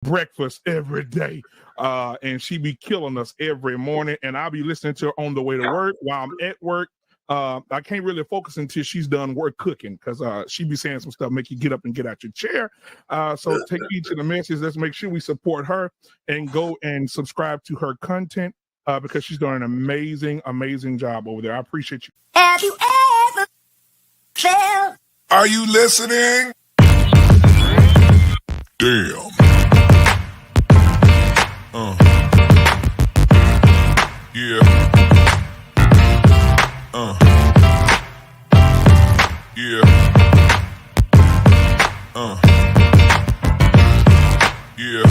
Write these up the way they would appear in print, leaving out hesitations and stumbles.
breakfast every day. And she be killing us every morning. And I'll be listening to her on the way to work while I'm at work. I can't really focus until she's done work cooking because she be saying some stuff, make you get up and get out your chair. So take heed to the message. Let's make sure we support her and go and subscribe to her content because she's doing an amazing, amazing job over there. I appreciate you. Have you ever felt? Are you listening? Damn. Yeah. Yeah. Yeah.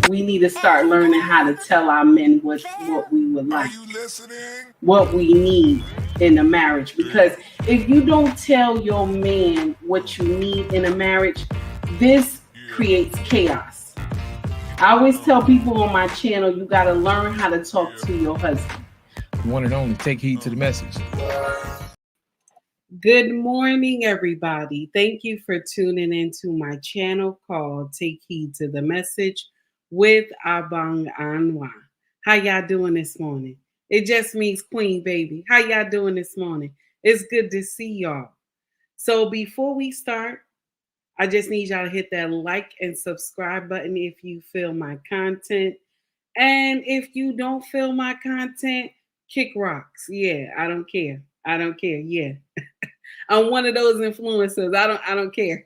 We need to start learning how to tell our men what we would like, what we need in a marriage. Because if you don't tell your man what you need in a marriage, this creates chaos. I always tell people on my channel, you got to learn how to talk to your husband. One and only, take heed to the message. Good morning, everybody. Thank you for tuning into my channel called Take Heed to the Message with Abang Anwar. How y'all doing this morning? It just means Queen, baby. How y'all doing this morning? It's good to see y'all. So before we start, I just need y'all to hit that like and subscribe button if you feel my content. And if you don't feel my content, kick rocks. Yeah, I don't care. I don't care. Yeah. I'm one of those influencers. I don't care.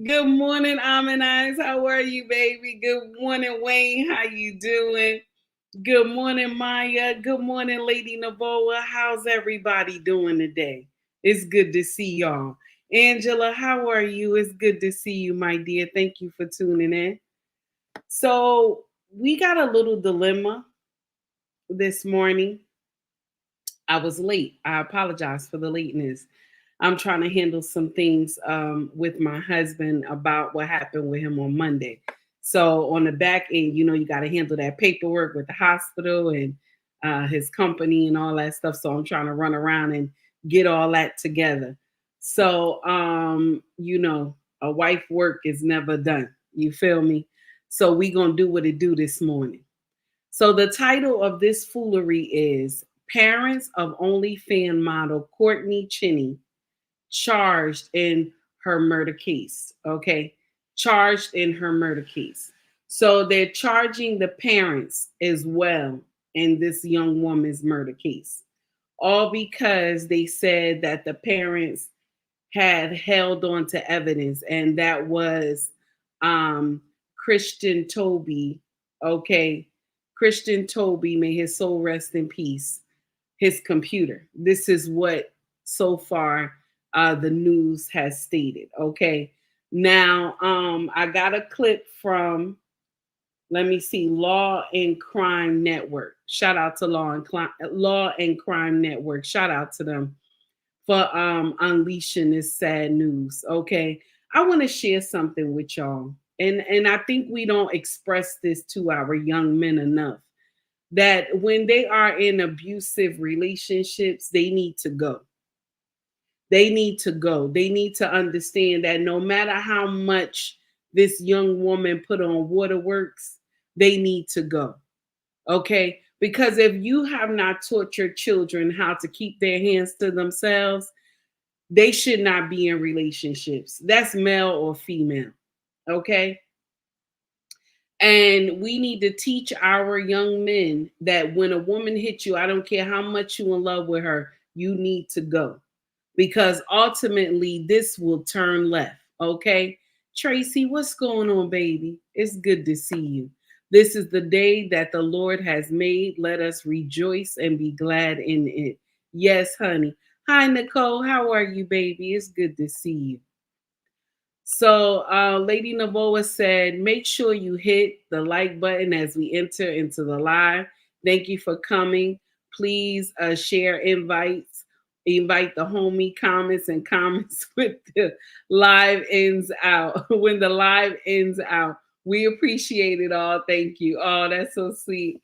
Good morning, Amanize. How are you, baby? Good morning, Wayne. How you doing? Good morning, Maya. Good morning, Lady Navoa. How's everybody doing today? It's good to see y'all. Angela, how are you? It's good to see you, my dear. Thank you for tuning in. So we got a little dilemma this morning. I was late. I apologize for the lateness. I'm trying to handle some things with my husband about what happened with him on Monday. So on the back end, you know, you got to handle that paperwork with the hospital and his company and all that stuff. So I'm trying to run around and get all that together. So, you know, a wife work is never done. You feel me? So we going to do what it do this morning. So the title of this foolery is Parents of Onlyfans model Courtney Clenny charged in her murder case. Okay. Charged in her murder case. So they're charging the parents as well in this young woman's murder case. All because they said that the parents had held on to evidence, and that was Christian Toby. Okay. Christian Toby, may his soul rest in peace. His computer. This is what so far the news has stated. Okay. Now, I got a clip from, let me see, Law and Crime Network. Shout out to Law and Crime Network. Shout out to them for unleashing this sad news. Okay. I want to share something with y'all. And I think we don't express this to our young men enough, that when they are in abusive relationships, they need to go. They need to go. They need to understand that no matter how much this young woman put on waterworks, they need to go. Okay? Because if you have not taught your children how to keep their hands to themselves, they should not be in relationships. That's male or female. Okay? And we need to teach our young men that when a woman hits you, I don't care how much you're in love with her, you need to go. Because ultimately, this will turn left. Okay? Tracy, what's going on, baby? It's good to see you. This is the day that the Lord has made. Let us rejoice and be glad in it. Yes, honey. Hi, Nicole. How are you, baby? It's good to see you. So Lady Navoa said, make sure you hit the like button as we enter into the live. Thank you for coming. Please share invites Invite the homie comments and comments with the live ends out. When the live ends out. We appreciate it all. Thank you. Oh, that's so sweet.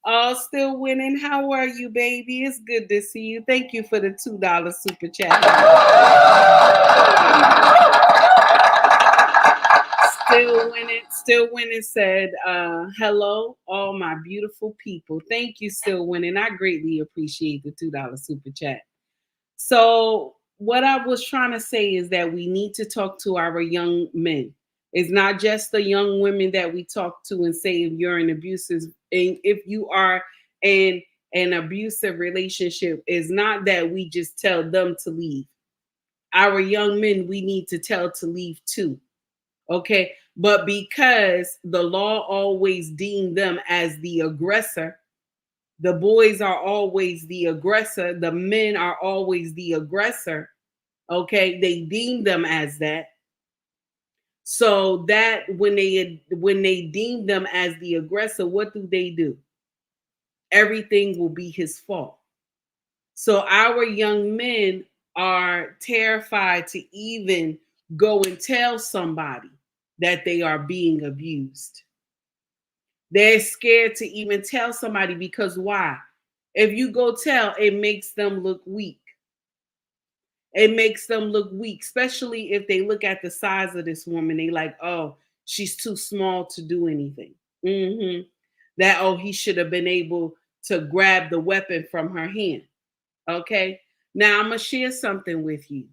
Oh, still winning. How are you, baby? It's good to see you. Thank you for the $2 super chat. Still winning said, hello, all my beautiful people. Thank you, Still Winning. I greatly appreciate the $2 super chat. So what I was trying to say is that we need to talk to our young men. It's not just the young women that we talk to and say if you're in abusive, if you are in an abusive relationship, it's not that we just tell them to leave. Our young men, we need to tell to leave too. Okay. But because the law always deemed them as the aggressor, the boys are always the aggressor, the men are always the aggressor. Okay. They deem them as that. So that when they deem them as the aggressor, what do? Everything will be his fault. So our young men are terrified to even go and tell somebody that they are being abused. They're scared to even tell somebody because why? If you go tell, it makes them look weak. It makes them look weak, especially if they look at the size of this woman. They like, oh, she's too small to do anything. That, oh, he should have been able to grab the weapon from her hand. Okay. Now I'm going to share something with you.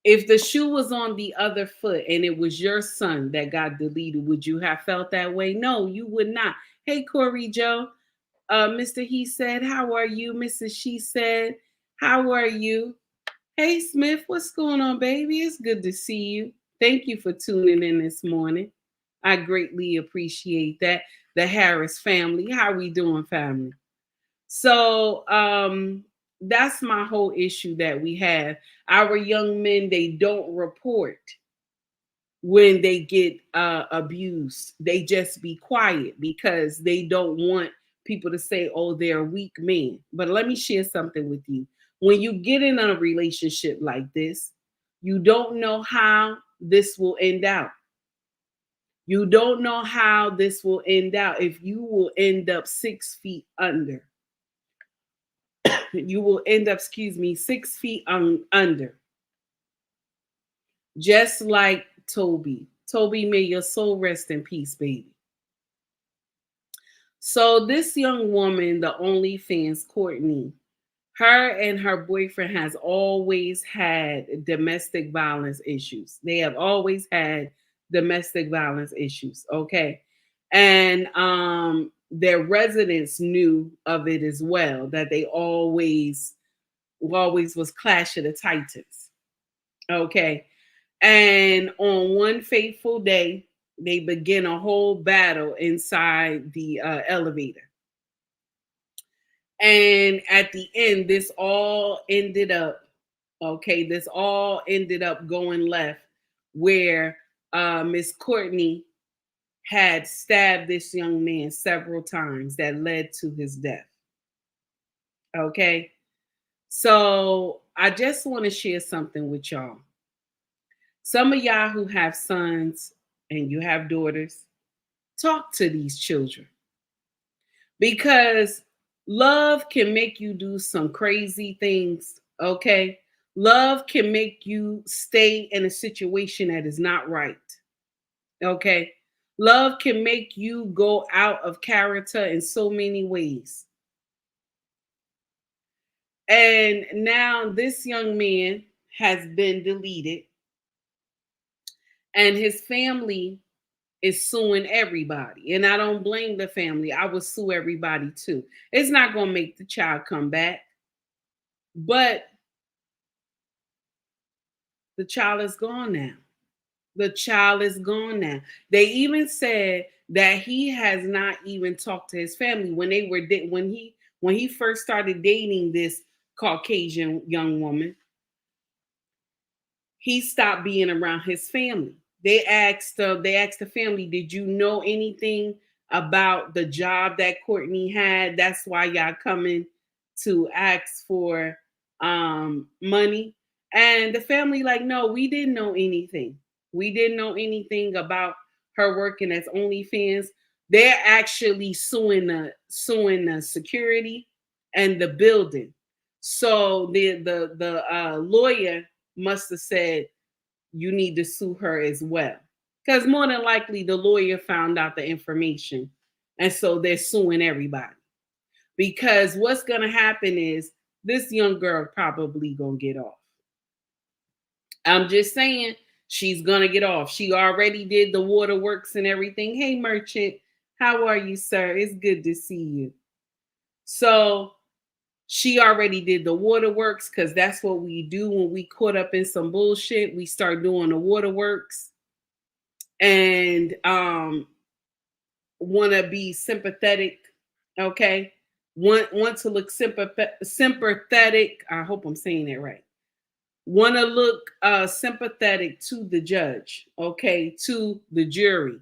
If the shoe was on the other foot and it was your son that got deleted, would you have felt that way? No, you would not. Hey, Corey Joe, Mr. He said, how are you? Mrs. She said, how are you? Hey, Smith, what's going on, baby? It's good to see you. Thank you for tuning in this morning. I greatly appreciate that. The Harris family. How we doing, family? So that's my whole issue that we have. Our young men, they don't report when they get abused. They just be quiet because they don't want people to say, oh, they're weak men. But let me share something with you. When you get in a relationship like this, you don't know how this will end out. You don't know how this will end out. If you will end up 6 feet under. You will end up, 6 feet under. Just like Toby. Toby, may your soul rest in peace, baby. So this young woman, the Onlyfans, Courtney, her and her boyfriend has always had domestic violence issues. They have always had domestic violence issues. Okay. And their residents knew of it as well, that they always was Clash of the Titans. Okay. And on one fateful day, they begin a whole battle inside the elevator. And at the end, this all ended up going left, where Miss Courtney had stabbed this young man several times that led to his death. Okay. So I just want to share something with y'all. Some of y'all who have sons and you have daughters, talk to these children, because love can make you do some crazy things. Okay. Love can make you stay in a situation that is not right. Okay. Love can make you go out of character in so many ways. And now this young man has been deleted, and his family is suing everybody. And I don't blame the family. I would sue everybody too. It's not going to make the child come back, but the child is gone now. The child is gone now. They even said that he has not even talked to his family when he first started dating this Caucasian young woman. He stopped being around his family. They asked the family, did you know anything about the job that Courtney had? That's why y'all coming to ask for money. And the family like, no, we didn't know anything. We didn't know anything about her working as OnlyFans. They're actually suing the security and the building. So the lawyer must have said you need to sue her as well, because more than likely the lawyer found out the information, and so they're suing everybody. Because what's gonna happen is this young girl probably gonna get off. I'm just saying, she's gonna get off. She already did the waterworks and everything. Hey, merchant, how are you, sir? It's good to see you. So she already did the waterworks, because that's what we do when we caught up in some bullshit. We start doing the waterworks and want to be sympathetic, okay? Want to look sympathetic. I hope I'm saying it right. Want to look sympathetic to the judge, okay, to the jury.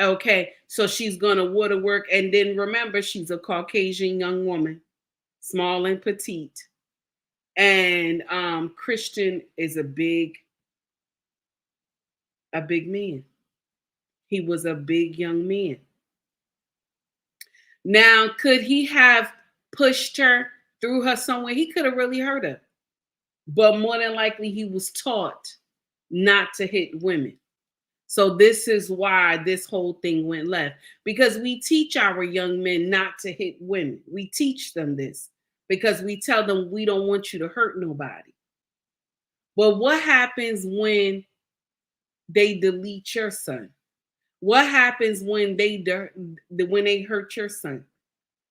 Okay, so she's gonna waterwork, and then remember, she's a Caucasian young woman, small and petite, and Christian is a big man. He was a big young man. Now, could he have pushed her, threw her somewhere? He could have really hurt her, but more than likely, he was taught not to hit women. So this is why this whole thing went left, because we teach our young men not to hit women. We teach them this because we tell them we don't want you to hurt nobody. But what happens when they delete your son? What happens when they hurt your son?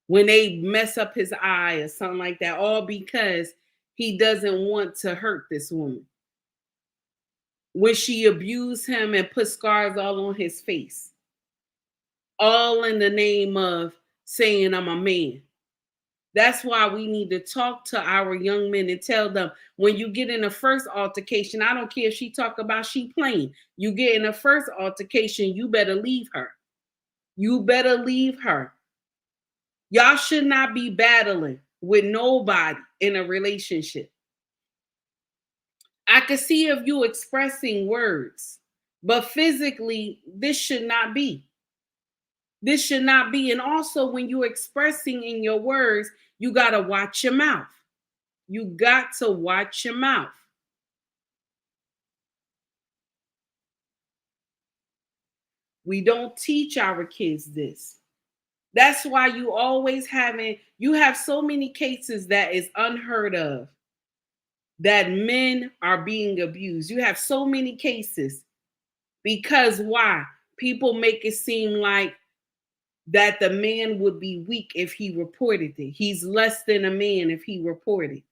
When they mess up his eye or something like that, all because he doesn't want to hurt this woman. When she abused him and put scars all on his face, all in the name of saying I'm a man. That's why we need to talk to our young men and tell them, when you get in the first altercation, I don't care if she talk about she playing, you get in the first altercation, you better leave her. You better leave her. Y'all should not be battling with nobody in a relationship. I could see if you expressing words, but physically, this should not be. This should not be. And also, when you're expressing in your words, you got to watch your mouth. You got to watch your mouth. We don't teach our kids this. That's why you have so many cases that is unheard of, that men are being abused. You have so many cases because why? People make it seem like that the man would be weak if he reported it. He's less than a man if he reported.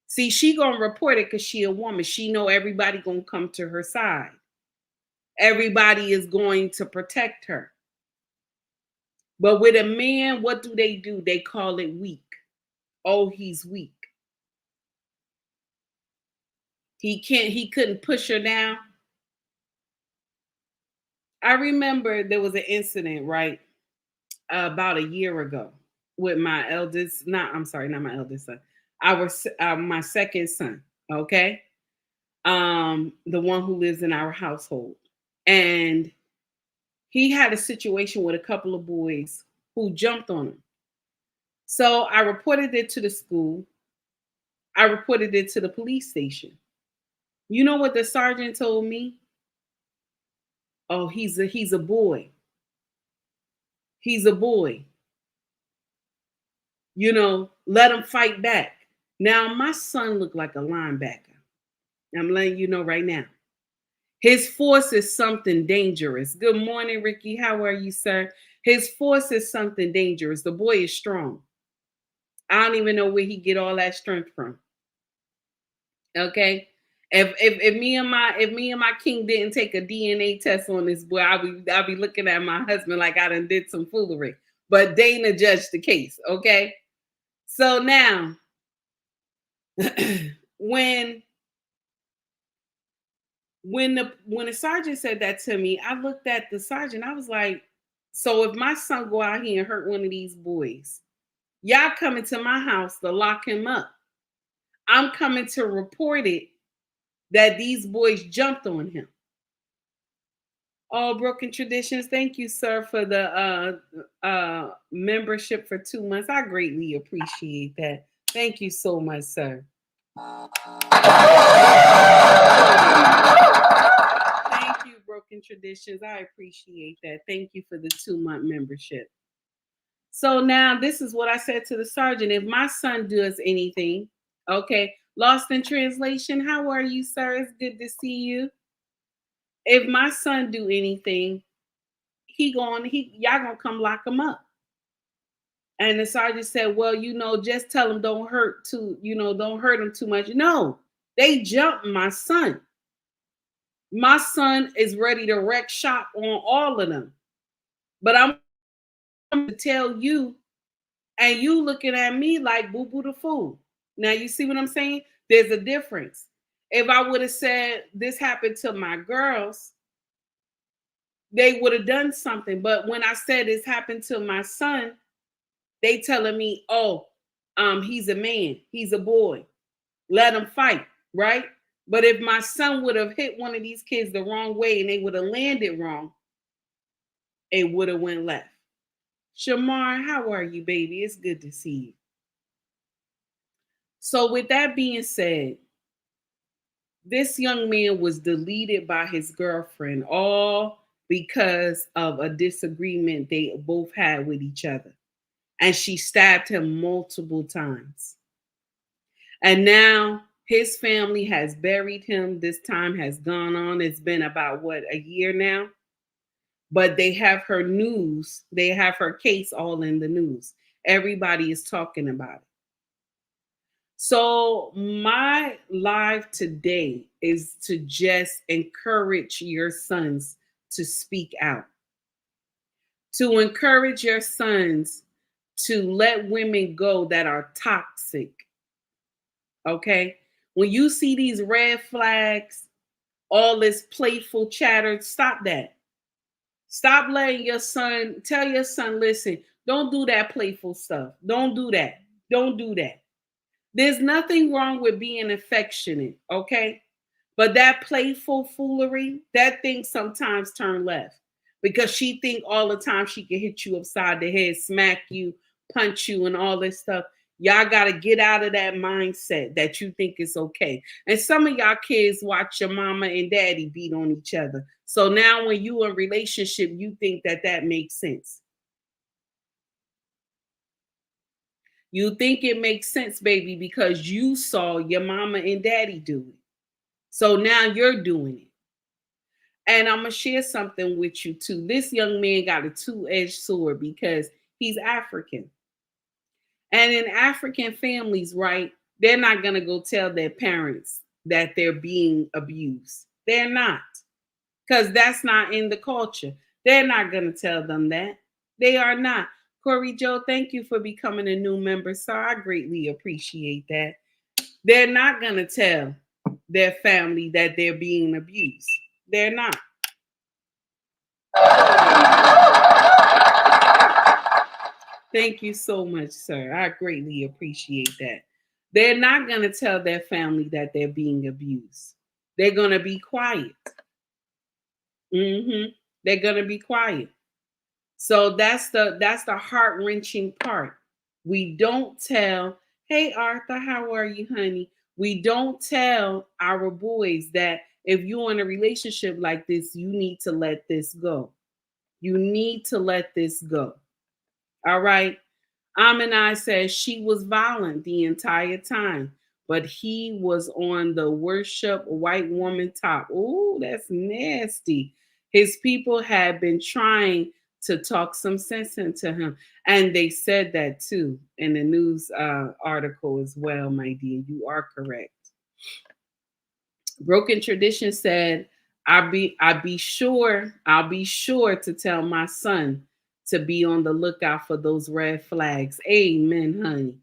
See, she gonna report it because she a woman. She know everybody gonna come to her side. Everybody is going to protect her. But with a man, what do? They call it weak. Oh, he's weak. He couldn't push her down. I remember there was an incident, right, about a year ago with my eldest, not my eldest son. My second son, okay? The one who lives in our household. And he had a situation with a couple of boys who jumped on him. So I reported it to the school. I reported it to the police station. You know what the sergeant told me? Oh, he's a boy. He's a boy. You know, let him fight back. Now, my son looked like a linebacker. I'm letting you know right now. His force is something dangerous. Good morning, Ricky. How are you, sir? His force is something dangerous. The boy is strong. I don't even know where he get all that strength from. Okay. If me and my king didn't take a DNA test on this boy, I'll be looking at my husband like I done did some foolery. But Dana judged the case, okay? So now, when the sergeant said that to me, I looked at the sergeant. I was like, so if my son go out here and hurt one of these boys, Y'all coming to my house to lock him up. I'm coming to report it that these boys jumped on him. All Broken Traditions, thank you, sir, for the membership for 2 months. I greatly appreciate that. Thank you so much, sir. Thank you, Broken Traditions. I appreciate that. Thank you for the 2-month membership. So now this is what I said to the sergeant. If my son does anything, okay, lost in translation, how are you, sir? It's good to see you. If my son do anything, y'all gonna come lock him up. And the sergeant said, well, just tell him don't hurt him too much. No, they jumped my son. My son is ready to wreck shop on all of them. But I'm to tell you, and you looking at me like boo-boo the fool. Now you see what I'm saying? There's a difference. If I would have said this happened to my girls, they would have done something. But when I said this happened to my son, they telling me, he's a man, he's a boy. Let him fight, right? But if my son would have hit one of these kids the wrong way and they would have landed wrong, it would have went left. Shamar, how are you, baby? It's good to see you. So with that being said, this young man was deleted by his girlfriend, all because of a disagreement they both had with each other. And she stabbed him multiple times. And now his family has buried him. This time has gone on. It's been about, a year now? But they have her news. They have her case all in the news. Everybody is talking about it. So my live today is to just encourage your sons to speak out. To encourage your sons to let women go that are toxic. Okay? When you see these red flags, all this playful chatter, stop that. Stop letting tell your son, listen, don't do that playful stuff. Don't do that. Don't do that. There's nothing wrong with being affectionate, okay? But that playful foolery, that thing sometimes turn left because she think all the time she can hit you upside the head, smack you, punch you, and all this stuff. Y'all got to get out of that mindset that you think it's okay. And some of y'all kids watch your mama and daddy beat on each other. So now when you in a relationship, you think that makes sense. You think it makes sense, baby, because you saw your mama and daddy do it. So now you're doing it. And I'm going to share something with you too. This young man got a two-edged sword because he's African. And in African families, right, they're not going to go tell their parents that they're being abused. They're not. Because that's not in the culture. They're not going to tell them that. They are not. Corey Joe, thank you for becoming a new member, sir. I greatly appreciate that. They're not going to tell their family that they're being abused. They're not. Thank you so much, sir. I greatly appreciate that. They're not going to tell their family that they're being abused. They're going to be quiet. They're going to be quiet. So that's the heart-wrenching part. We don't tell, hey, Arthur, how are you, honey? We don't tell our boys that if you're in a relationship like this, you need to let this go. You need to let this go. All right. Aminai says she was violent the entire time, but he was on the worship white woman top. Oh, that's nasty. His people had been trying to talk some sense into him. And they said that too in the news article as well, my dear. You are correct. Broken Tradition said, I'll be sure to tell my son to be on the lookout for those red flags. Amen, honey.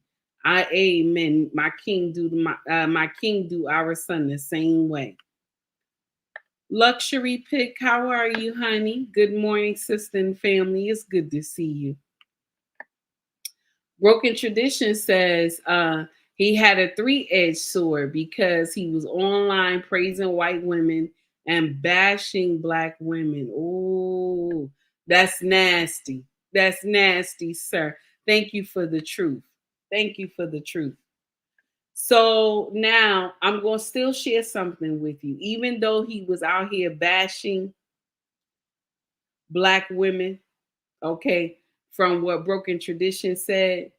Amen. My king do our son the same way. Luxury Pick, how are you, honey? Good morning, sister and family. It's good to see you. Broken Tradition says he had a three-edged sword because he was online praising white women and bashing black women. Oh, that's nasty. That's nasty, sir. Thank you for the truth. Thank you for the truth. So now I'm going to still share something with you. Even though he was out here bashing black women, okay, from what Broken Tradition said,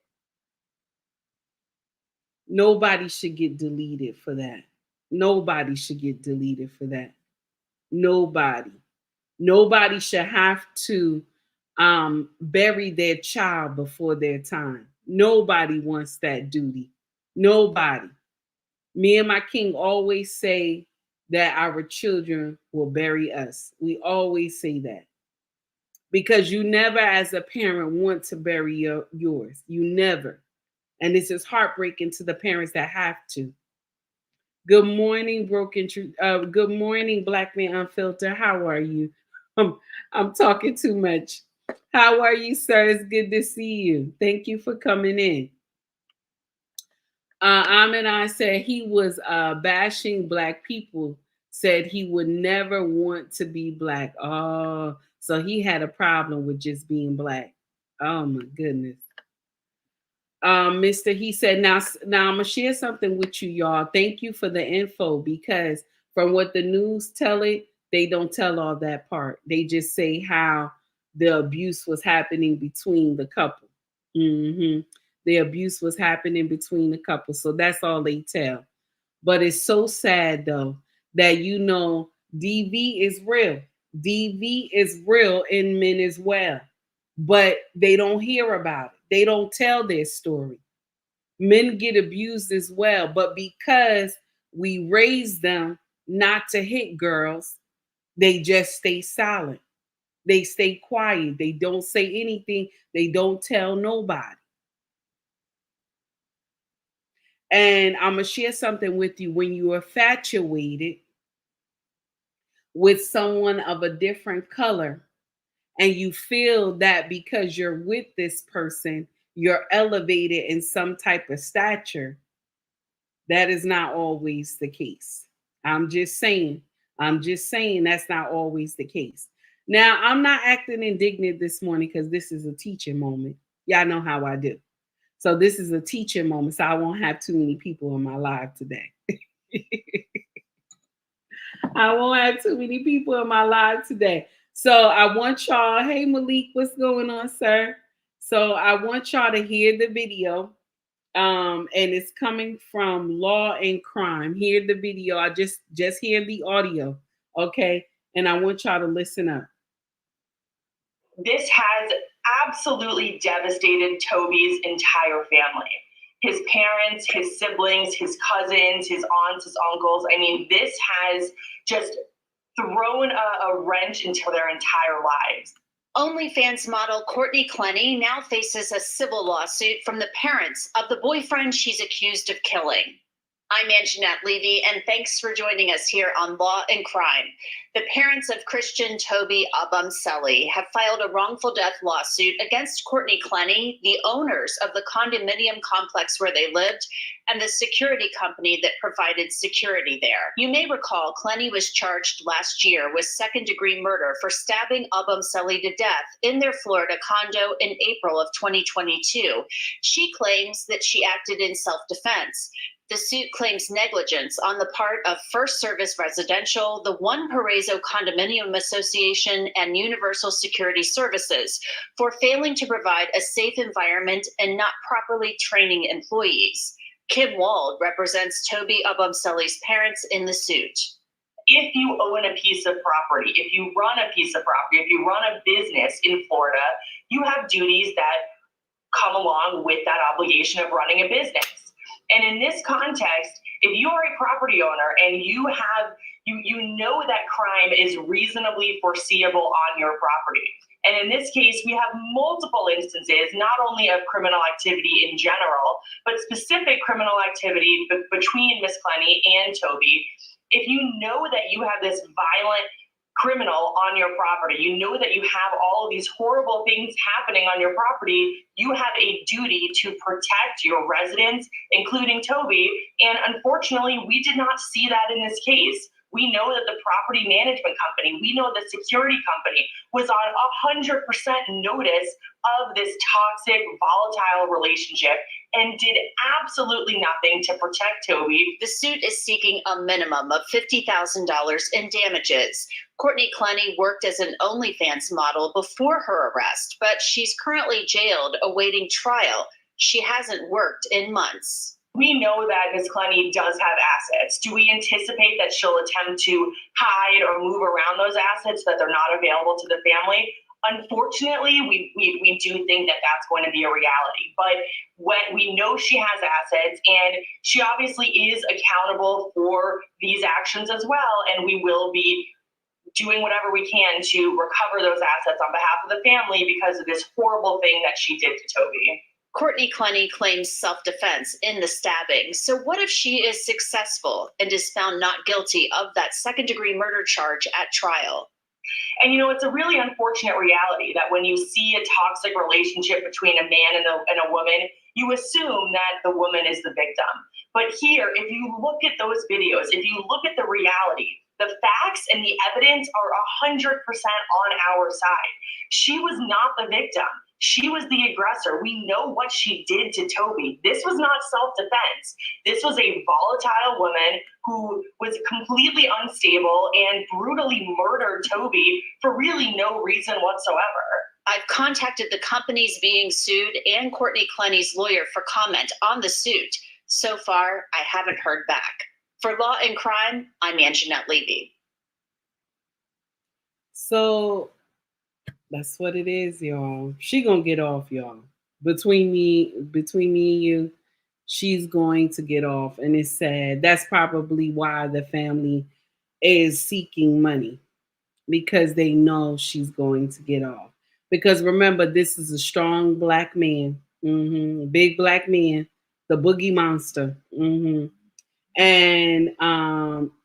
nobody should get deleted for that. Nobody should get deleted for that. Nobody. Nobody should have to bury their child before their time. Nobody wants that duty. Nobody. Me and my king always say that our children will bury us. We always say that. Because you never, as a parent, want to bury yours. You never. And this is heartbreaking to the parents that have to. Good morning, good morning, Black Man Unfiltered. How are you? I'm talking too much. How are you, sir? It's good to see you. Thank you for coming in. Amin I said he was bashing black people, said he would never want to be black. Oh, so he had a problem with just being black. Oh my goodness. Mr. He said, now I'm gonna share something with you, y'all. Thank you for the info, because from what the news tell it, they don't tell all that part. They just say how the abuse was happening between the couple. Mm-hmm. The abuse was happening between the couple. So that's all they tell. But it's so sad though that DV is real. DV is real in men as well. But they don't hear about it. They don't tell their story. Men get abused as well, but because we raise them not to hit girls, they just stay silent. They stay quiet. They don't say anything. They don't tell nobody. And I'm going to share something with you. When you are infatuated with someone of a different color, and you feel that because you're with this person, you're elevated in some type of stature, that is not always the case. I'm just saying that's not always the case. Now, I'm not acting indignant this morning because this is a teaching moment. Y'all know how I do. So this is a teaching moment, so I won't have too many people in my live today. I won't have too many people in my live today. So I want y'all, hey Malik, what's going on, sir? So I want y'all to hear the video. And it's coming from Law and Crime. Hear the video. I just hear the audio, okay? And I want y'all to listen up. This has absolutely devastated Toby's entire family. His parents, his siblings, his cousins, his aunts, his uncles. I mean, this has just thrown a wrench into their entire lives. Onlyfans model Courtney Clenny now faces a civil lawsuit from the parents of the boyfriend she's accused of killing. I'm Anjanette Levy, and thanks for joining us here on Law and Crime. The parents of Christian Toby Abumseli have filed a wrongful death lawsuit against Courtney Clenny, the owners of the condominium complex where they lived, and the security company that provided security there. You may recall Clenny was charged last year with second-degree murder for stabbing Abumseli to death in their Florida condo in April of 2022. She claims that she acted in self-defense. The suit claims negligence on the part of First Service Residential, the One Paraiso Condominium Association, and Universal Security Services for failing to provide a safe environment and not properly training employees. Kim Wald represents Toby Abumseli's parents in the suit. If you own a piece of property, if you run a piece of property, if you run a business in Florida, you have duties that come along with that obligation of running a business. And in this context, if you are a property owner and you know that crime is reasonably foreseeable on your property, and in this case, we have multiple instances, not only of criminal activity in general, but specific criminal activity between Ms. Clenny and Toby. If you know that you have this violent criminal on your property, you know that you have all of these horrible things happening on your property, you have a duty to protect your residents, including Toby. And unfortunately, we did not see that in this case. We know that the property management company, we know the security company was on 100% notice of this toxic, volatile relationship and did absolutely nothing to protect Toby. The suit is seeking a minimum of $50,000 in damages. Courtney Clenny worked as an Onlyfans model before her arrest, but she's currently jailed awaiting trial. She hasn't worked in months. We know that Ms. Clenny does have assets. Do we anticipate that she'll attempt to hide or move around those assets, that they're not available to the family? Unfortunately, we do think that that's going to be a reality. But when we know she has assets, and she obviously is accountable for these actions as well, and we will be doing whatever we can to recover those assets on behalf of the family because of this horrible thing that she did to Toby. Courtney Clenny claims self-defense in the stabbing. So what if she is successful and is found not guilty of that second-degree murder charge at trial? And, it's a really unfortunate reality that when you see a toxic relationship between a man and a woman, you assume that the woman is the victim. But here, if you look at those videos, if you look at the reality, the facts and the evidence are 100% on our side. She was not the victim. She was the aggressor. We know what she did to Toby. This was not self-defense. This was a volatile woman who was completely unstable and brutally murdered Toby for really no reason whatsoever. I've contacted the companies being sued and Courtney Clenny's lawyer for comment on the suit. So far, I haven't heard back. For Law and Crime, I'm Anjanette Levy. So that's what it is, y'all. She gonna get off, y'all. Between me and you, she's going to get off, and it's sad. That's probably why the family is seeking money, because they know she's going to get off. Because remember, this is a strong black man, big black man, the boogie monster, and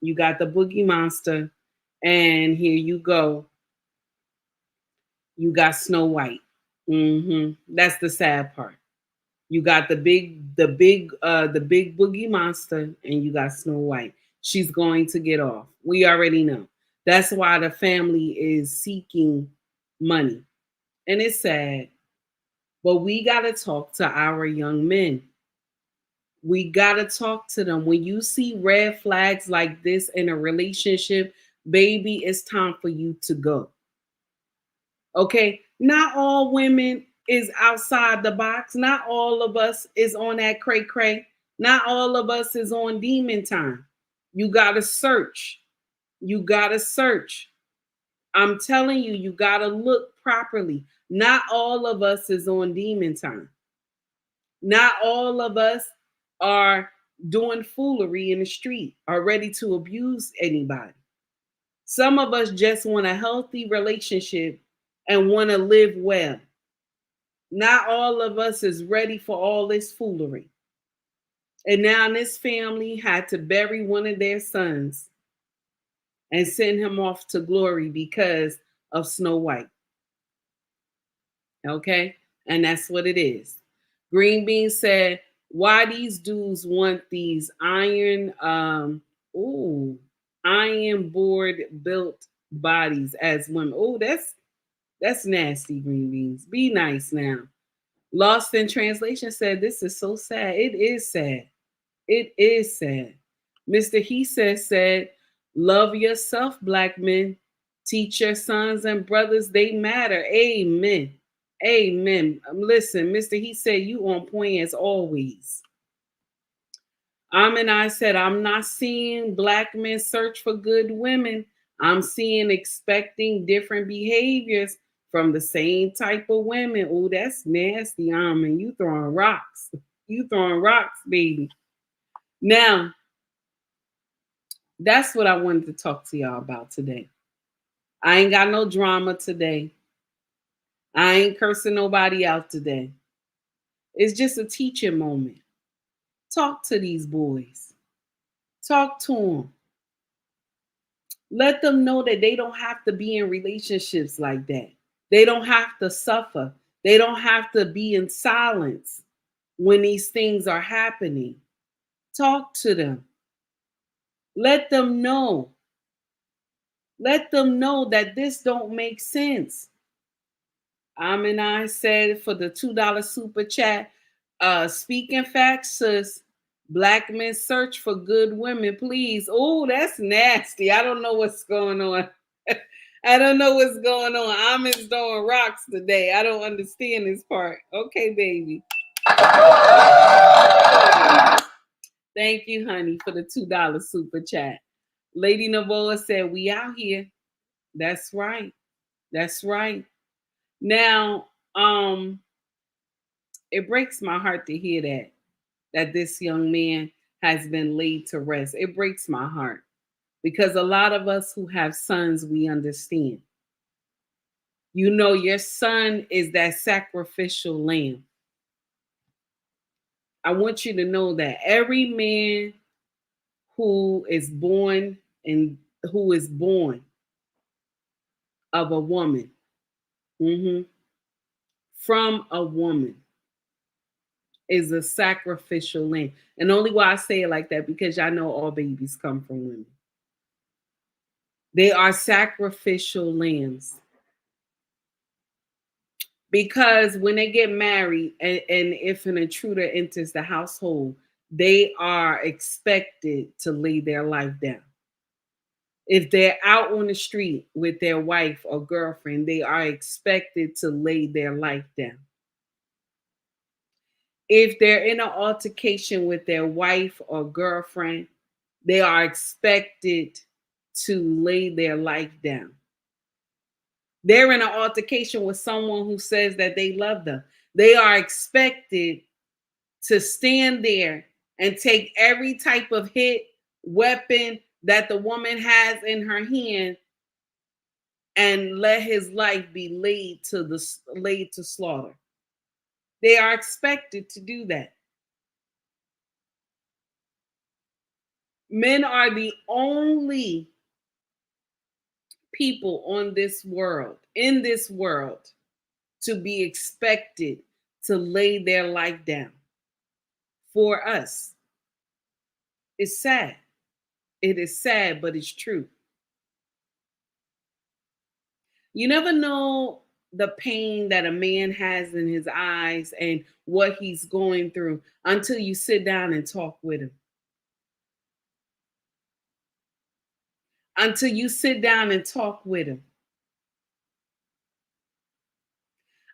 you got the boogie monster, and here you go. You got Snow White. That's the sad part. You got the big boogie monster, and you got Snow White. She's going to get off. We already know. That's why the family is seeking money. And it's sad. But we got to talk to our young men. We got to talk to them. When you see red flags like this in a relationship, baby, it's time for you to go. Okay, not all women is outside the box. Not all of us is on that cray-cray. Not all of us is on demon time. You got to search. You got to search. I'm telling you, you got to look properly. Not all of us is on demon time. Not all of us are doing foolery in the street, are ready to abuse anybody. Some of us just want a healthy relationship and want to live well. Not all of us is ready for all this foolery. And now this family had to bury one of their sons and send him off to glory because of Snow White. Okay? And that's what it is. Green Bean said, why these dudes want these iron board built bodies as women? Oh, that's nasty, Green Beans. Be nice now. Lost in Translation said, this is so sad. It is sad. It is sad. Mr. He said, love yourself, black men. Teach your sons and brothers they matter. Amen. Amen. Listen, Mr. He said, you on point as always. I said, I'm not seeing black men search for good women. I'm seeing expecting different behaviors from the same type of women. Oh, that's nasty, Amen. You throwing rocks. You throwing rocks, baby. Now, that's what I wanted to talk to y'all about today. I ain't got no drama today. I ain't cursing nobody out today. It's just a teaching moment. Talk to these boys. Talk to them. Let them know that they don't have to be in relationships like that. They don't have to suffer. They don't have to be in silence when these things are happening. Talk to them. Let them know. Let them know that this don't make sense. And I said for the $2 super chat, speaking facts, sis, black men search for good women, please. Oh, that's nasty. I don't know what's going on. I don't know what's going on. I'm just throwing rocks today. I don't understand this part. Okay, baby. Thank you, honey, for the $2 super chat. Lady Navoa said, we out here. That's right. That's right. Now, it breaks my heart to hear that this young man has been laid to rest. It breaks my heart because a lot of us who have sons, we understand. You know, your son is that sacrificial lamb. I want you to know that every man who is born of a woman, from a woman, is a sacrificial lamb. And only why I say it like that, because y'all know all babies come from women. They are sacrificial lambs. Because when they get married, and if an intruder enters the household, they are expected to lay their life down. If they're out on the street with their wife or girlfriend, they are expected to lay their life down. If they're in an altercation with their wife or girlfriend, they are expected to lay their life down. They're in an altercation with someone who says that they love them. They are expected to stand there and take every type of hit, weapon that the woman has in her hand and let his life be laid to slaughter. They are expected to do that. Men are the only people in this world, to be expected to lay their life down for us. It's sad. It is sad, but it's true. You never know the pain that a man has in his eyes and what he's going through until you sit down and talk with him. Until you sit down and talk with him.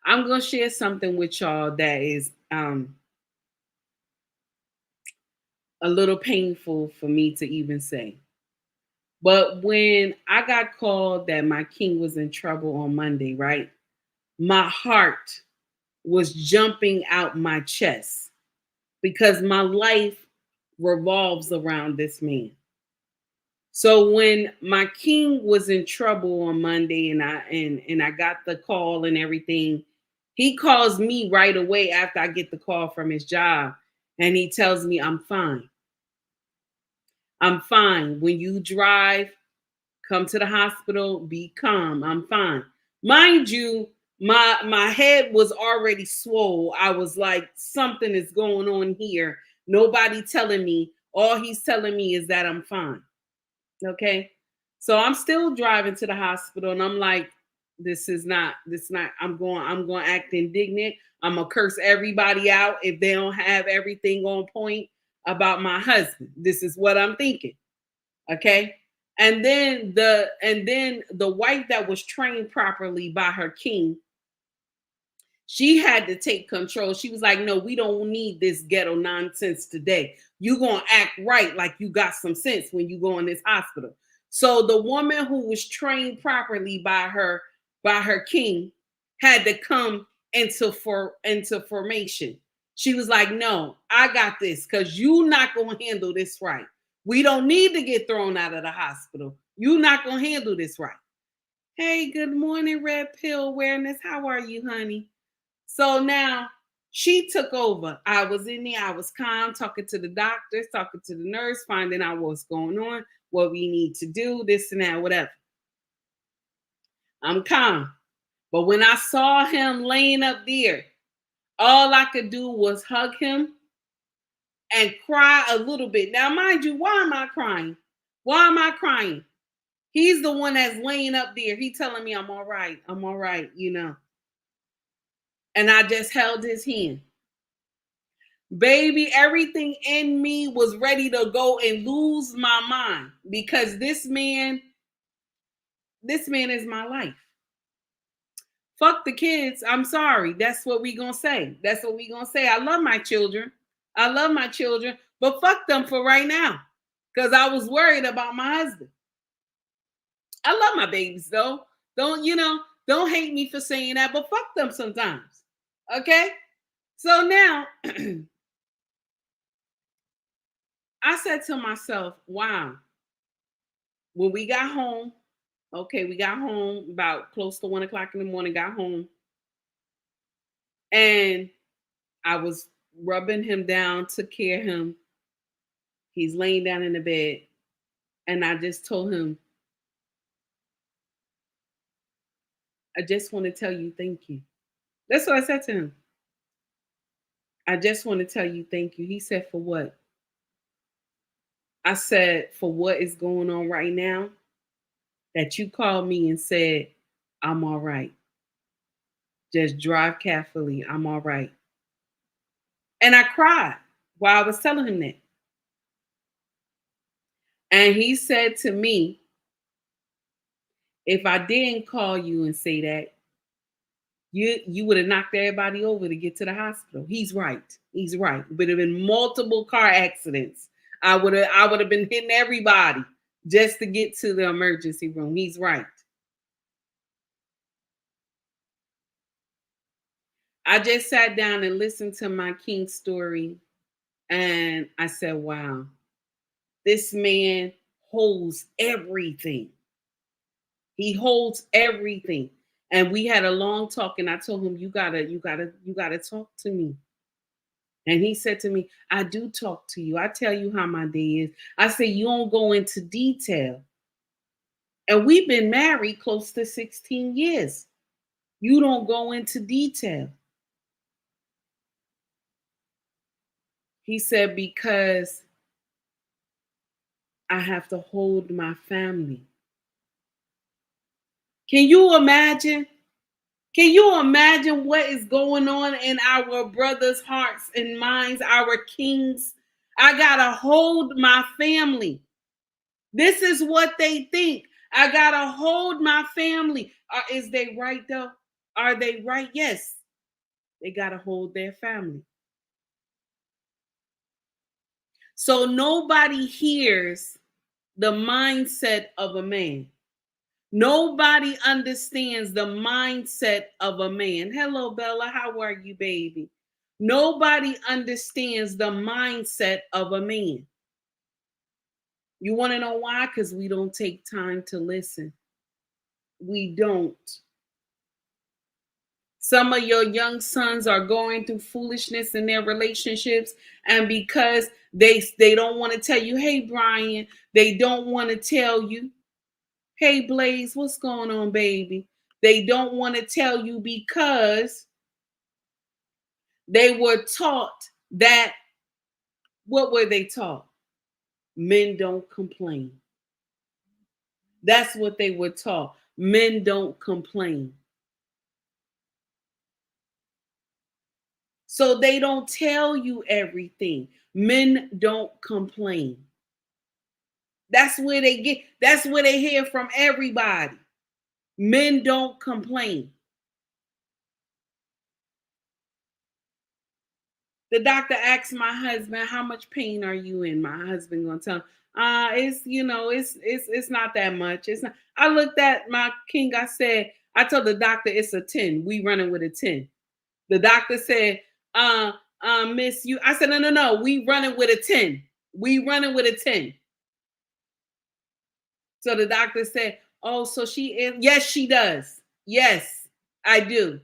I'm going to share something with y'all that is a little painful for me to even say. But when I got called that my king was in trouble on Monday, right? My heart was jumping out my chest because my life revolves around this man. So when my king was in trouble on Monday and I got the call and everything, he calls me right away after I get the call from his job and he tells me I'm fine. I'm fine. When you drive, come to the hospital, be calm. I'm fine. Mind you, my head was already swole. I was like, something is going on here. Nobody telling me. All he's telling me is that I'm fine. Okay. So I'm still driving to the hospital and I'm like, this is not, I'm going to act indignant. I'm going to curse everybody out if they don't have everything on point about my husband. This is what I'm thinking. Okay. And then the wife that was trained properly by her king, she had to take control. She was like, no, we don't need this ghetto nonsense today. You're going to act right like you got some sense when you go in this hospital. So the woman who was trained properly by her king had to come into formation. She was like, no, I got this because you're not going to handle this right. We don't need to get thrown out of the hospital. You're not going to handle this right. Hey, good morning, Red Pill Awareness. How are you, honey? So now she took over. I was in there. I was calm, talking to the doctors, talking to the nurse, finding out what's going on. what we need to do, this and that, whatever. I'm calm. But when I saw him laying up there, all I could do was hug him and cry a little bit. Now, mind you, why am I crying? Why am I crying? He's the one that's laying up there. He telling me I'm all right. I'm all right, you know. And I just held his hand. Baby, everything in me was ready to go and lose my mind because this man is my life. Fuck the kids. I'm sorry. That's what we gonna say. That's what we gonna say. I love my children. I love my children, but fuck them for right now because I was worried about my husband. I love my babies though. Don't hate me for saying that, but fuck them sometimes. Okay? So now I said to myself, wow, when we got home, we got home about close to 1 o'clock in the morning, got home, and I was rubbing him down, took care of him. He's laying down in the bed, and I just told him, I just want to tell you thank you. That's what I said to him. I just want to tell you thank you. He said, for what? I said, for what is going on right now, that you called me and said, I'm all right. Just drive carefully. I'm all right. And I cried while I was telling him that. And he said to me, if I didn't call you and say that, you would have knocked everybody over to get to the hospital. He's right. He's right. Would have been multiple car accidents. I would have been hitting everybody just to get to the emergency room. He's right. I just sat down and listened to my king story, and I said, wow, this man holds everything. He holds everything. And we had a long talk, and I told him, you gotta talk to me. And he said to me, I do talk to you. I tell you how my day is. I say, you don't go into detail. And we've been married close to 16 years. You don't go into detail. He said, because I have to hold my family. Can you imagine? Can you imagine what is going on in our brothers' hearts and minds, our kings? I gotta hold my family. This is what they think. I gotta hold my family. Is they right though? Are they right? Yes. They gotta hold their family. So nobody hears the mindset of a man. Nobody understands the mindset of a man. Hello, Bella. How are you, baby? Nobody understands the mindset of a man. You want to know why? Because we don't take time to listen. We don't. Some of your young sons are going through foolishness in their relationships, and because they don't want to tell you, hey, Brian, they don't want to tell you, hey, Blaze, what's going on, baby? They don't want to tell you because they were taught that, what were they taught? Men don't complain. That's what they were taught. Men don't complain. So they don't tell you everything. Men don't complain. That's where they hear from everybody. Men don't complain. The doctor asked my husband, how much pain are you in? My husband gonna tell him, it's not that much. It's not. I looked at my king, I told the doctor it's a 10. We running with a 10. The doctor said, miss you. I said, no, we running with a 10. We running with a 10. So the doctor said, oh, so she is? Yes, she does. Yes, I do.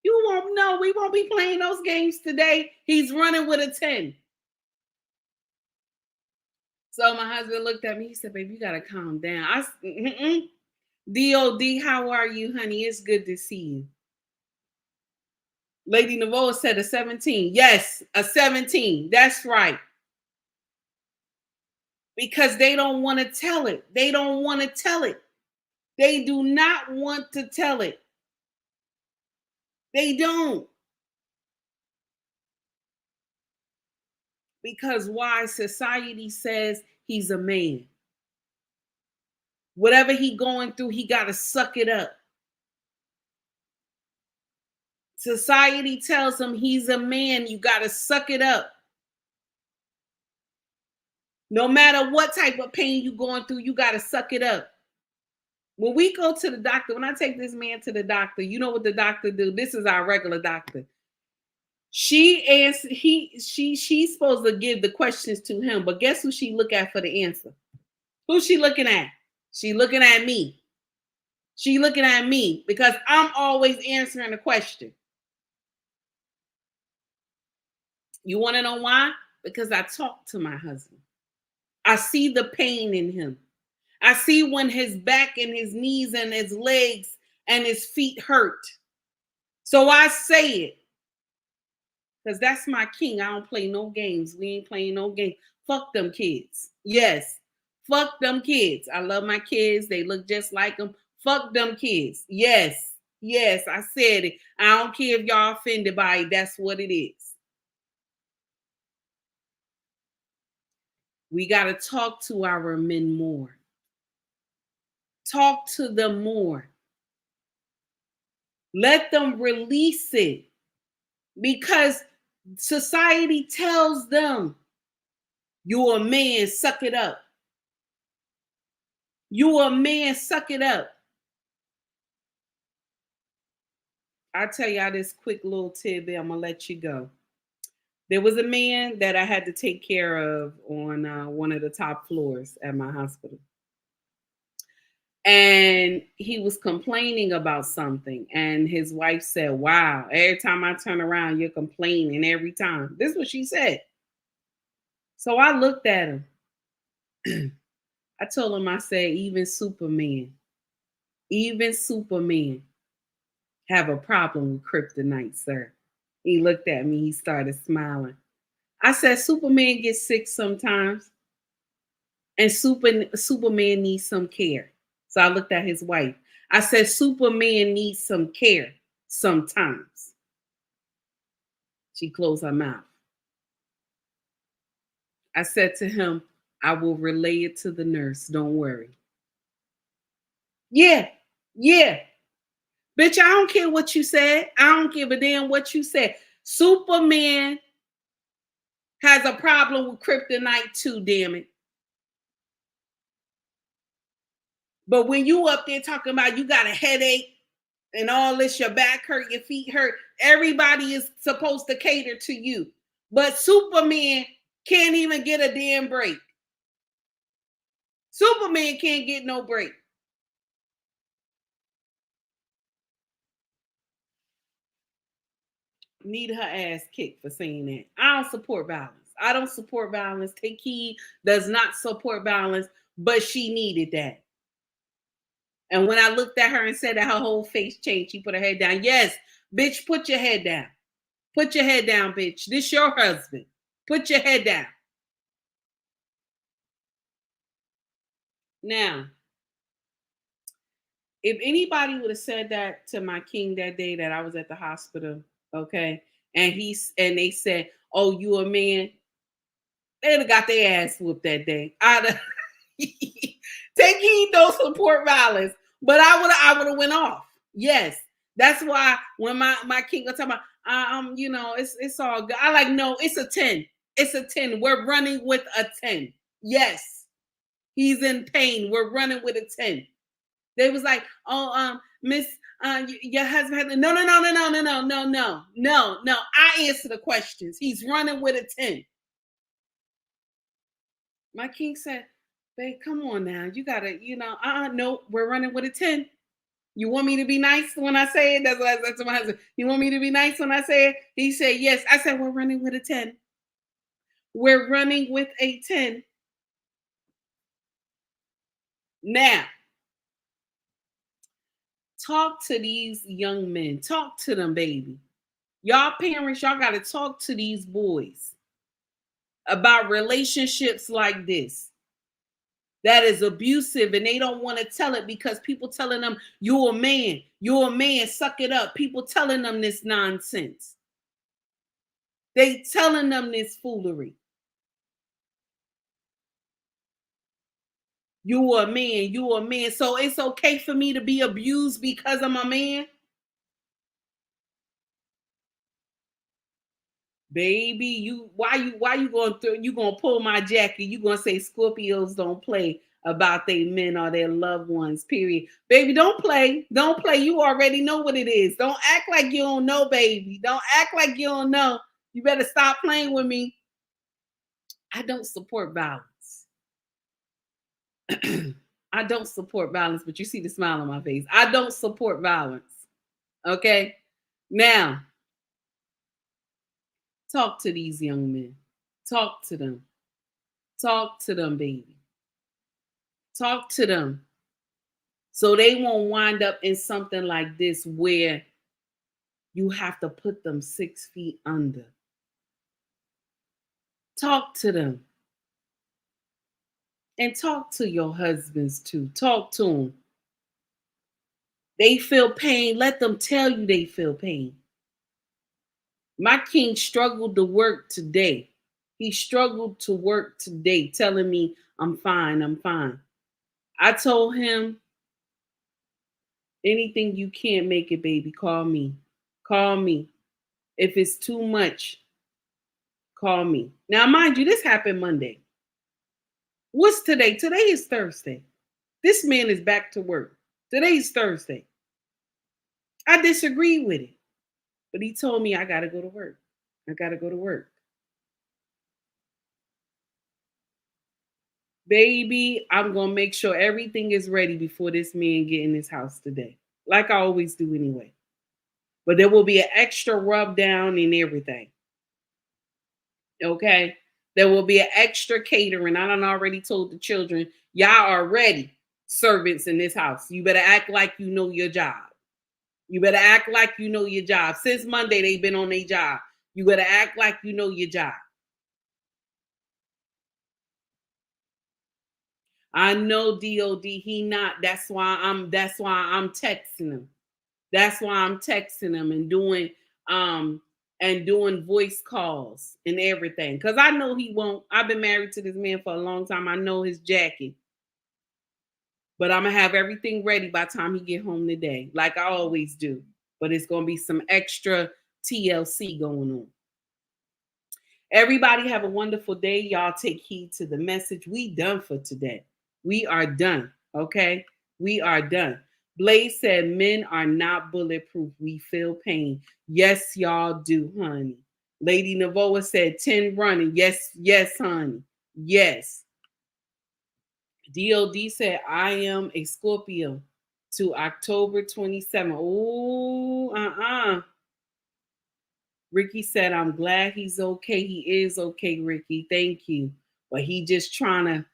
You won't know. We won't be playing those games today. He's running with a 10. So my husband looked at me. He said, "Baby, you gotta calm down." DOD, how are you, honey? It's good to see you. Lady Navoa said a 17. Yes, a 17. That's right. Because they don't want to tell it. They don't want to tell it. They do not want to tell it. They don't. Because why? Society says he's a man. Whatever he going through, he got to suck it up. Society tells him he's a man. You got to suck it up. No matter what type of pain you're going through, you got to suck it up. When we go to the doctor, when I take this man to the doctor, you know what the doctor do? This is our regular doctor. She's supposed to give the questions to him, but guess who she look at for the answer? Who's she looking at? She looking at me. She looking at me because I'm always answering the question. You want to know why? Because I talk to my husband. I see the pain in him. I see when his back and his knees and his legs and his feet hurt. So I say it. Because that's my king. I don't play no games. We ain't playing no games. Fuck them kids. Yes. Fuck them kids. I love my kids. They look just like them. Fuck them kids. Yes. Yes, I said it. I don't care if y'all offended by it. That's what it is. We got to talk to our men more. Talk to them more. Let them release it. Because society tells them, you're a man, suck it up. You're a man, suck it up. I'll tell y'all this quick little tidbit. I'm going to let you go. There was a man that I had to take care of on one of the top floors at my hospital. And he was complaining about something. And his wife said, "Wow, every time I turn around, you're complaining every time." This is what she said. So I looked at him. I told him, I said, even Superman have a problem with kryptonite, sir. He looked at me. He started smiling. I said, Superman gets sick sometimes. And Superman needs some care. So I looked at his wife. I said, Superman needs some care sometimes. She closed her mouth. I said to him, I will relay it to the nurse. Don't worry. Yeah. Bitch, I don't care what you said. I don't give a damn what you said. Superman has a problem with kryptonite too, damn it. But when you up there talking about you got a headache and all this, your back hurt, your feet hurt, everybody is supposed to cater to you. But Superman can't even get a damn break. Superman can't get no break. Need her ass kicked for saying that. I don't support violence. I don't support violence. Take Heed does not support violence, but she needed that. And when I looked at her and said that, her whole face changed. She put her head down. Yes, bitch, put your head down. Put your head down, bitch. This your husband. Put your head down. Now, if anybody would have said that to my king that day that I was at the hospital, okay, and they said, "Oh, you a man," they'd have got their ass whooped that day. Take Heed don't support violence, but I would have went off. Yes, that's why when my king was talking about, it's all good. I like, no, it's a 10. It's a 10. We're running with a 10. Yes, he's in pain. We're running with a 10. They was like, "Oh, Miss, your husband had no. I answer the questions. He's running with a 10. My king said, "Babe, come on now. You gotta, no, we're running with a 10. You want me to be nice when I say it?" That's what I said to my husband. "You want me to be nice when I say it?" He said, "Yes." I said, "We're running with a 10. We're running with a 10. Now, talk to these young men. Talk to them, baby. Y'all parents, y'all got to talk to these boys about relationships like this that is abusive, and they don't want to tell it because people telling them, you're a man, suck it up. People telling them this nonsense. They telling them this foolery. You a man. So it's okay for me to be abused because I'm a man? Baby, why you gonna pull my jacket? You gonna say Scorpios don't play about their men or their loved ones, period. Baby, don't play. Don't play. You already know what it is. Don't act like you don't know, baby. Don't act like you don't know. You better stop playing with me. I don't support violence. I don't support violence, but you see the smile on my face. I don't support violence. Okay? Now, talk to these young men. Talk to them. Talk to them, baby. Talk to them. So they won't wind up in something like this where you have to put them 6 feet under. Talk to them. And talk to your husbands too. Talk to them. They feel pain. Let them tell you they feel pain. My king struggled to work today. He struggled to work today, telling me, I'm fine, I'm fine. I told him, anything you can't make it, baby, call me. Call me. If it's too much, call me. Now, mind you, this happened Monday. What's today? Today is Thursday. This man is back to work. Today's Thursday. I disagree with it. But he told me I got to go to work. I got to go to work. Baby, I'm going to make sure everything is ready before this man get in his house today. Like I always do anyway. But there will be an extra rub down and everything. Okay? There will be an extra catering. I done already told the children, y'all are ready, servants in this house. You better act like you know your job. You better act like you know your job. Since Monday, they've been on their job. You better act like you know your job. I know DOD, he not. That's why I'm texting him. That's why I'm texting him and doing voice calls and everything. Because I know he won't. I've been married to this man for a long time. I know his jacket. But I'm going to have everything ready by the time he get home today, like I always do. But it's going to be some extra TLC going on. Everybody have a wonderful day. Y'all take heed to the message. We done for today. We are done, okay? We are done. Blaze said, men are not bulletproof. We feel pain. Yes, y'all do, honey. Lady Navoa said, 10 running. Yes, honey. Yes. DOD said, I am a Scorpio to October 27. Oh, Ricky said, I'm glad he's okay. He is okay, Ricky. Thank you. But he just trying to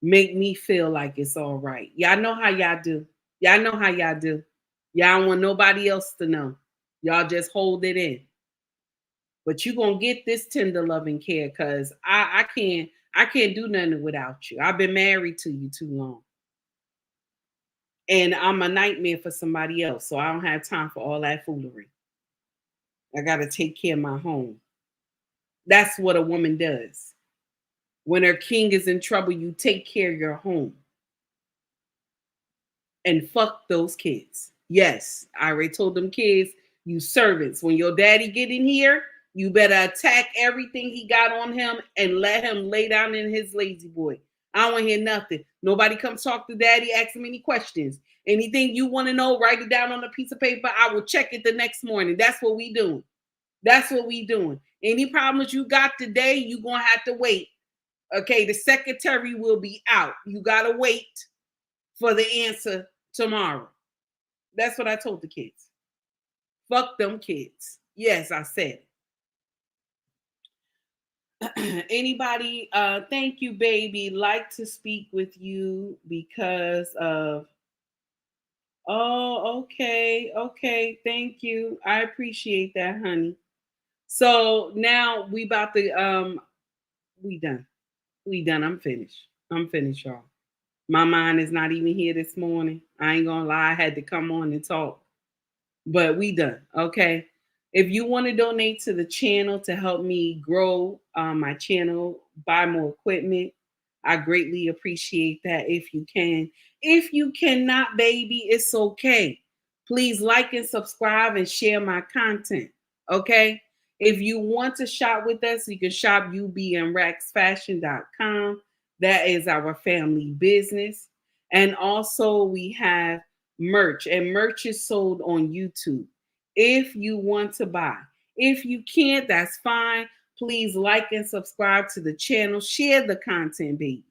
make me feel like it's all right. Y'all know how y'all do. Y'all know how y'all do. Y'all don't want nobody else to know. Y'all just hold it in. But you gonna get this tender loving care because I can't do nothing without you. I've been married to you too long. And I'm a nightmare for somebody else. So I don't have time for all that foolery. I got to take care of my home. That's what a woman does. When her king is in trouble, you take care of your home. And fuck those kids. Yes, I already told them kids, you servants, when your daddy get in here, you better attack everything he got on him and let him lay down in his lazy boy. I don't want to hear nothing. Nobody come talk to daddy, ask him any questions. Anything you want to know, write it down on a piece of paper. I will check it the next morning. That's what we doing. That's what we doing. Any problems you got today, you going to have to wait. Okay, the secretary will be out. You got to wait for the answer tomorrow. That's what I told the kids. Fuck them kids. Yes, I said it. Anybody, thank you, baby, like to speak with you because of, oh, okay, thank you. I appreciate that, honey. So now we about to, we done. I'm finished. Y'all. My mind is not even here this morning. I ain't gonna lie, I had to come on and talk. But we done. Okay. If you want to donate to the channel to help me grow my channel, buy more equipment, I greatly appreciate that if you can. If you cannot, baby, it's okay. Please like and subscribe and share my content. Okay. If you want to shop with us, you can shop ubnracksfashion.com. That is our family business. And also we have merch, and merch is sold on YouTube. If you want to buy, if you can't, that's fine. Please like and subscribe to the channel. Share the content, baby.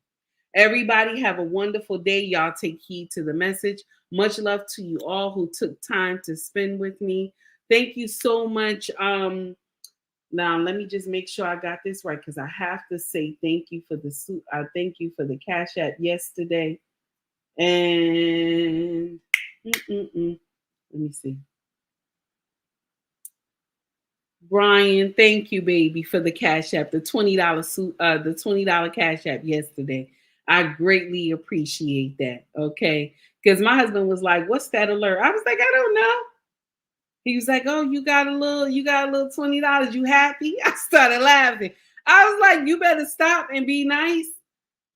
Everybody have a wonderful day. Y'all take heed to the message. Much love to you all who took time to spend with me. Thank you so much. Now let me just make sure I got this right, because I have to say thank you for the suit. Thank you for the Cash App yesterday. And let me see. Brian, thank you, baby, for the Cash App, the $20 suit, the $20 Cash App yesterday. I greatly appreciate that. Okay. Because my husband was like, what's that alert? I was like, I don't know. He was like, oh, you got a little $20. You happy? I started laughing. I was like, you better stop and be nice.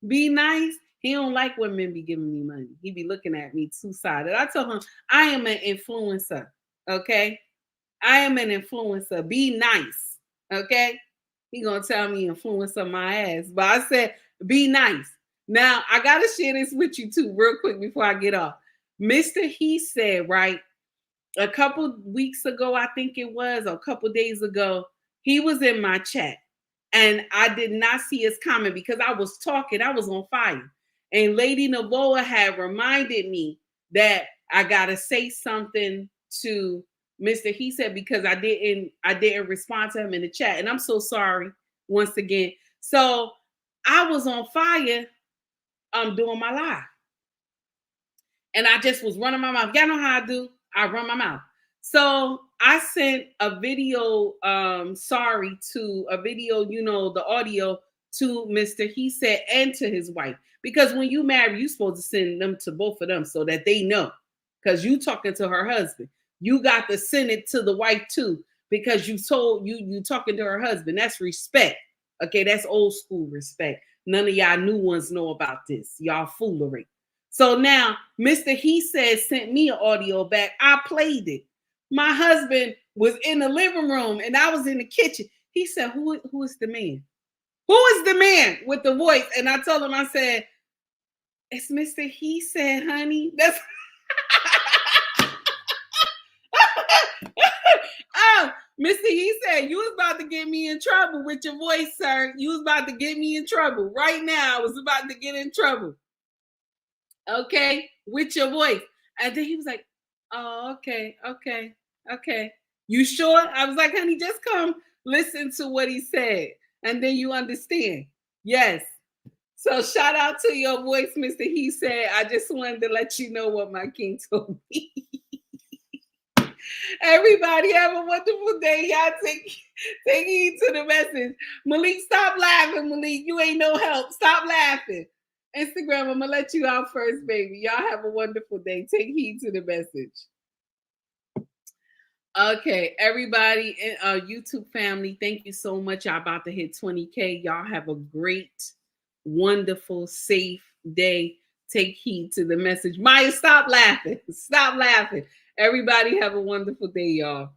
Be nice. He don't like when men be giving me money. He be looking at me two-sided. I told him, I am an influencer. Okay. I am an influencer. Be nice. Okay. He gonna tell me influencer my ass. But I said, be nice. Now, I got to share this with you too real quick before I get off. Mr. He said, right, a couple weeks ago, I think it was, or a couple days ago, he was in my chat. And I did not see his comment because I was talking. I was on fire. And Lady Navoa had reminded me that I got to say something to Mr. He said, because I didn't respond to him in the chat. And I'm so sorry once again. So I was on fire doing my live. And I just was running my mouth. Y'all know how I do. I run my mouth. So I sent a video, the audio to Mr. He said and to his wife. Because when you marry, you're supposed to send them to both of them so that they know. Because you talking to her husband. You got to send it to the wife too. Because you talking to her husband. That's respect. Okay, that's old school respect. None of y'all new ones know about this. Y'all foolery. So now, Mr. He said sent me an audio back. I played it. My husband was in the living room and I was in the kitchen. He said, who is the man? Who is the man with the voice? And I told him, I said, it's Mr. He said, honey. That's oh, Mr. He said, you was about to get me in trouble with your voice, sir. You was about to get me in trouble. Right now, I was about to get in trouble. Okay, with your voice. And then he was like, oh, okay. You sure? I was like, honey, just come listen to what he said. And then you understand. Yes. So shout out to your voice, Mr. He said. I just wanted to let you know what my king told me. Everybody have a wonderful day. Y'all take heed to the message. Malik, stop laughing, Malik. You ain't no help. Stop laughing. Instagram, I'm going to let you out first, baby. Y'all have a wonderful day. Take heed to the message. Okay, everybody in YouTube family, thank you so much. Y'all about to hit 20K. Y'all have a great, wonderful, safe day. Take heed to the message. Maya, stop laughing. Stop laughing. Everybody have a wonderful day, y'all.